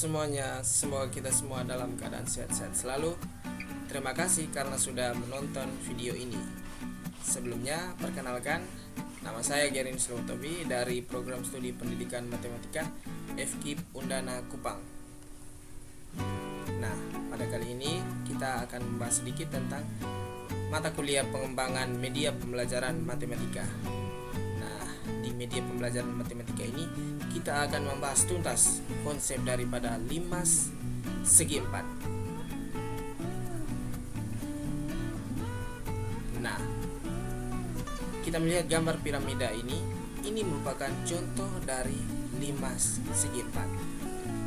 semuanya, semoga kita semua dalam keadaan sehat-sehat selalu. Terima kasih karena sudah menonton video ini. Sebelumnya, perkenalkan, nama saya Gerin Slotobi dari Program Studi Pendidikan Matematika FKIP Undana Kupang. Nah, pada kali ini kita akan membahas sedikit tentang mata kuliah pengembangan media pembelajaran matematika. Nah, di media pembelajaran matematika ini kita akan membahas tuntas konsep daripada limas segi 4. Nah, kita melihat gambar piramida ini merupakan contoh dari limas segi 4.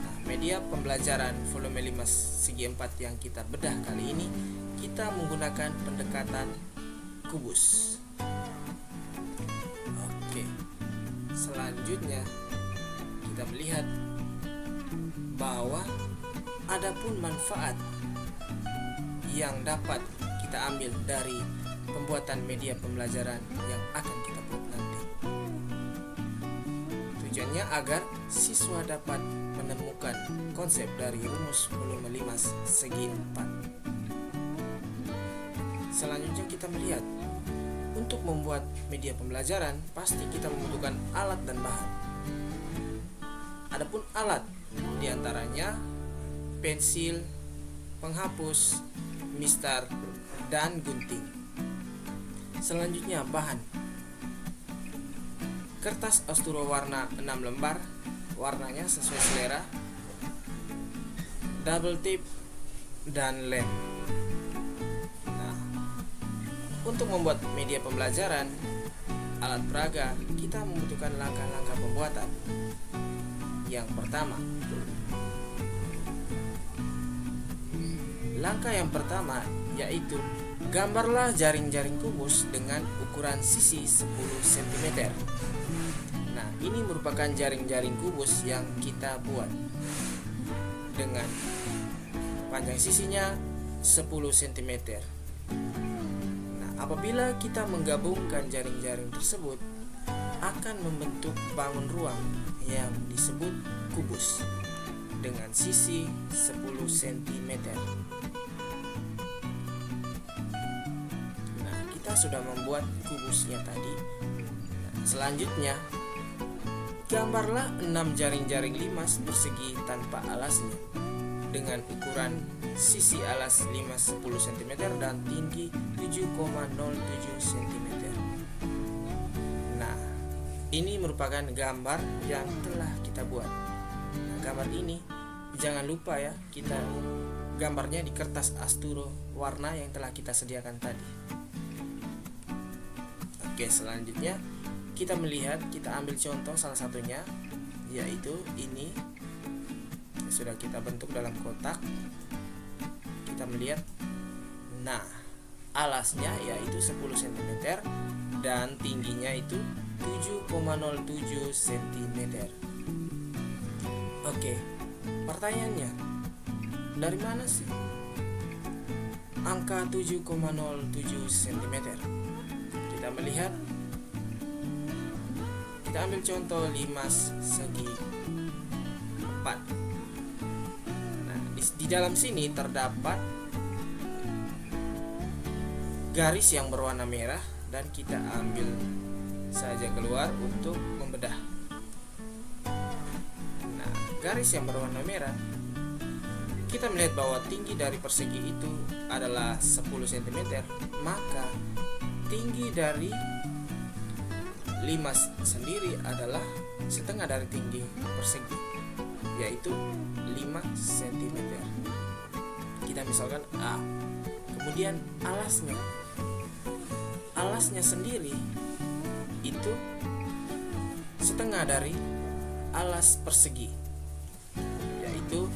Nah, media pembelajaran volume limas segi 4 yang kita bedah kali ini, kita menggunakan pendekatan kubus. Oke. Selanjutnya kita melihat bahwa adapun manfaat yang dapat kita ambil dari pembuatan media pembelajaran yang akan kita buat nanti. Tujuannya agar siswa dapat menemukan konsep dari rumus volume limas segi 4. Selanjutnya kita melihat untuk membuat media pembelajaran pasti kita membutuhkan alat dan bahan. Adapun alat diantaranya pensil, penghapus, mistar, dan gunting. Selanjutnya bahan: kertas asturo warna 6 lembar, warnanya sesuai selera, double tip, dan lem. Nah, untuk membuat media pembelajaran alat peraga, kita membutuhkan langkah-langkah pembuatan. Yang pertama, langkah yang pertama yaitu gambarlah jaring-jaring kubus dengan ukuran sisi 10 cm. Nah, ini merupakan jaring-jaring kubus yang kita buat dengan panjang sisinya 10 cm. Nah, apabila kita menggabungkan jaring-jaring tersebut, akan membentuk bangun ruang yang disebut kubus dengan sisi 10 cm. Nah, kita sudah membuat kubusnya tadi. Nah, selanjutnya, gambarlah 6 jaring-jaring limas persegi tanpa alasnya dengan ukuran sisi alas limas 10 cm dan tinggi 7,07 cm. Nah, ini merupakan gambar yang telah kita buat. Nah, gambar ini jangan lupa ya, kita gambarnya di kertas asturo warna yang telah kita sediakan tadi. Oke, selanjutnya kita melihat, kita ambil contoh salah satunya, yaitu ini sudah kita bentuk dalam kotak. Kita melihat, nah, alasnya yaitu 10 cm dan tingginya itu 7,07 cm. Oke, pertanyaannya, dari mana sih angka 7,07 cm? Kita melihat, kita ambil contoh limas segi 4. Nah, di dalam sini terdapat garis yang berwarna merah dan kita ambil saja keluar untuk membedah. Nah, garis yang berwarna merah, kita melihat bahwa tinggi dari persegi itu adalah 10 cm, maka tinggi dari limas sendiri adalah setengah dari tinggi persegi, yaitu 5 cm. Kita misalkan A. Kemudian alasnya sendiri itu setengah dari alas persegi, yaitu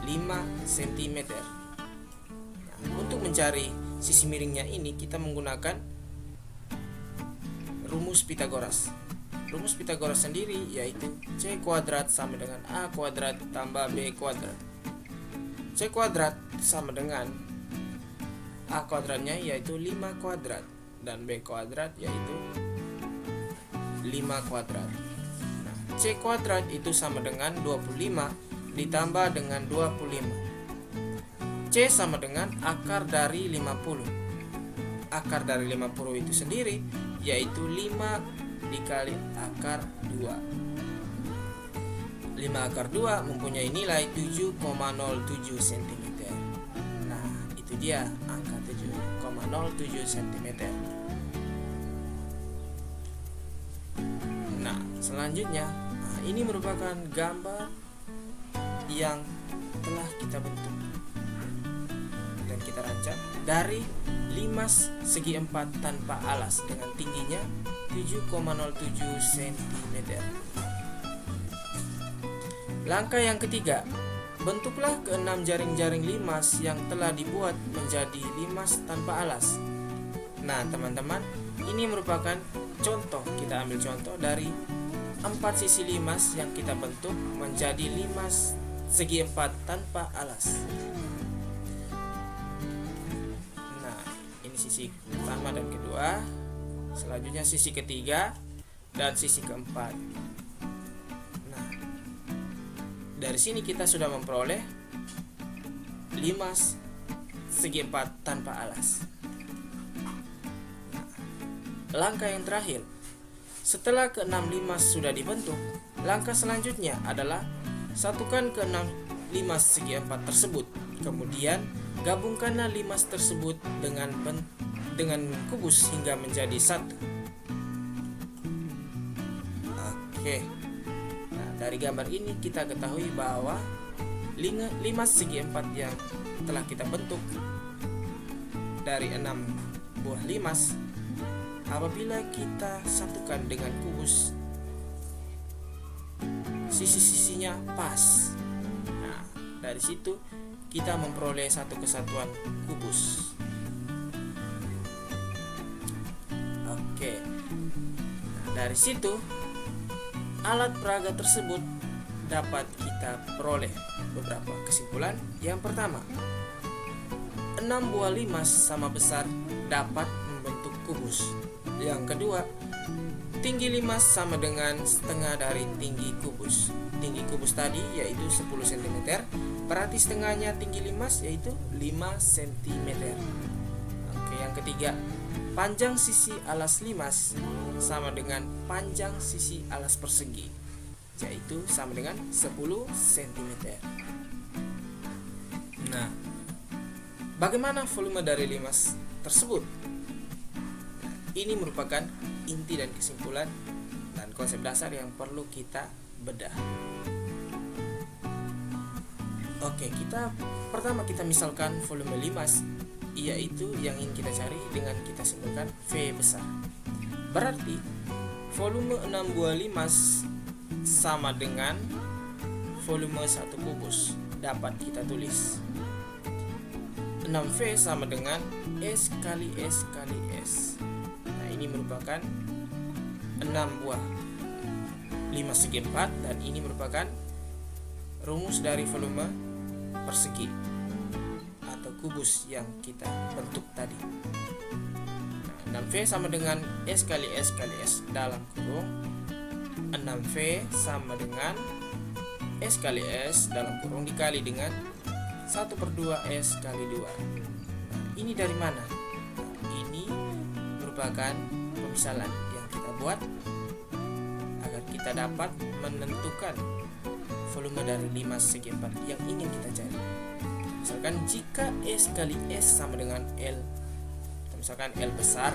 5 cm. Nah, untuk mencari sisi miringnya ini kita menggunakan rumus Pythagoras. Rumus Pythagoras sendiri yaitu C kuadrat sama dengan A kuadrat tambah B kuadrat. C kuadrat sama dengan A kuadratnya yaitu 5 kuadrat dan B kuadrat yaitu 5 kuadrat. Nah, C kuadrat itu sama dengan 25 ditambah dengan 25. C sama dengan akar dari 50. Akar dari 50 itu sendiri yaitu 5 dikali akar 2. 5 akar 2 mempunyai nilai 7,07 cm. Nah, itu dia angka 7,07 cm. Nah, selanjutnya, ini merupakan gambar yang telah kita bentuk dan kita rancang dari limas segi 4 tanpa alas dengan tingginya 7,07 cm. Langkah yang ketiga, bentuklah ke-6 jaring-jaring limas yang telah dibuat menjadi limas tanpa alas. Nah, teman-teman, ini merupakan contoh, kita ambil contoh dari 4 sisi limas yang kita bentuk menjadi limas segi 4 tanpa alas. Nah, ini sisi pertama dan kedua, selanjutnya sisi ketiga dan sisi keempat. Nah, dari sini kita sudah memperoleh limas segi 4 tanpa alas. Langkah yang terakhir, setelah ke-6 limas sudah dibentuk, langkah selanjutnya adalah satukan ke-6 limas segi 4 tersebut. Kemudian gabungkanlah limas tersebut dengan kubus hingga menjadi satu. Oke. Nah, dari gambar ini kita ketahui bahwa limas segi 4 yang telah kita bentuk dari 6 buah limas, apabila kita satukan dengan kubus, sisi-sisinya pas. Nah, dari situ kita memperoleh satu kesatuan kubus. Oke. Nah, dari situ alat peraga tersebut dapat kita peroleh beberapa kesimpulan. Yang pertama, 6 buah limas sama besar dapat membentuk kubus. Yang kedua, tinggi limas sama dengan setengah dari tinggi kubus. Tinggi kubus tadi yaitu 10 cm, berarti setengahnya tinggi limas yaitu 5 cm. Oke, yang ketiga, panjang sisi alas limas sama dengan panjang sisi alas persegi, yaitu sama dengan 10 cm. Nah, bagaimana volume dari limas tersebut? Ini merupakan inti dan kesimpulan dan konsep dasar yang perlu kita bedah. Oke, pertama kita misalkan volume limas, yaitu yang ingin kita cari dengan kita simpulkan V besar. Berarti volume 6 buah limas sama dengan volume 1 kubus. Dapat kita tulis 6V sama dengan S kali S kali S. Ini merupakan 6 buah limas segi 4 dan ini merupakan rumus dari volume persegi atau kubus yang kita bentuk tadi. Nah, 6V sama dengan S kali S kali S dalam kurung 6V sama dengan S kali S dalam kurung dikali dengan 1/2 S kali 2. Nah, ini dari mana? Ini merupakan pemisalan yang kita buat agar kita dapat menentukan volume dari limas segi 4 yang ingin kita cari. Misalkan jika S kali S sama dengan L, misalkan L besar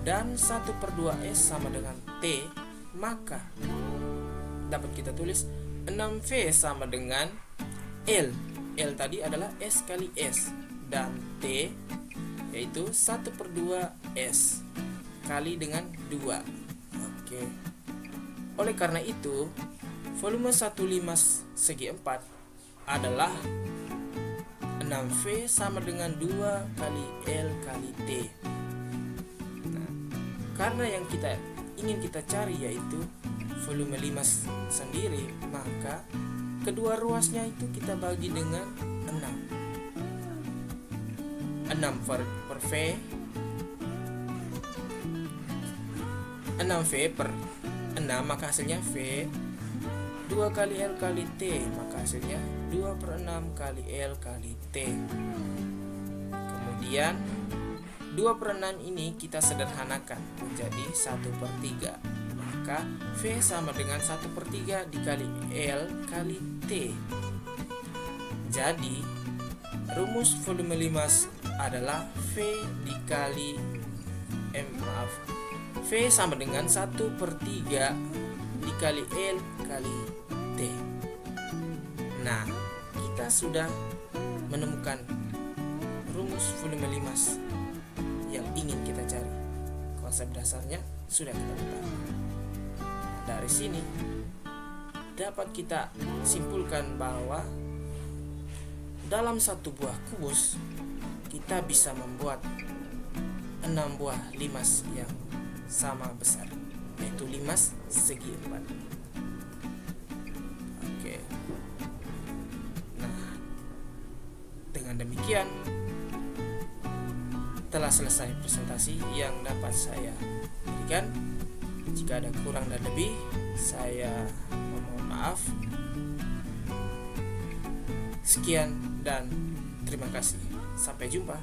dan 1/2 S sama dengan T, maka dapat kita tulis 6V sama dengan L. L tadi adalah S kali S dan T yaitu 1/2 S kali dengan 2. Oke. Oleh karena itu, volume 1 limas segi 4 adalah 6V sama dengan 2 kali L kali T. Nah, karena yang ingin kita cari yaitu volume limas sendiri, maka kedua ruasnya itu kita bagi dengan 6. 6 per V, 6V per 6, maka hasilnya V. 2 2 kali L kali T, maka hasilnya 2/6 kali L kali T. Kemudian 2/6 ini kita sederhanakan menjadi 1/3, maka V sama dengan 1/3 dikali L kali T. Jadi rumus volume limas adalah V sama dengan 1/3 dikali L kali T. Nah, kita sudah menemukan rumus volume limas yang ingin kita cari. Konsep dasarnya sudah kita ketahui. Dari sini dapat kita simpulkan bahwa dalam satu buah kubus kita bisa membuat 6 buah limas yang sama besar, yaitu limas segi 4. Oke. Nah, dengan demikian telah selesai presentasi yang dapat saya berikan. Jika ada kurang dan lebih, saya memohon maaf. Sekian dan terima kasih. Sampai jumpa.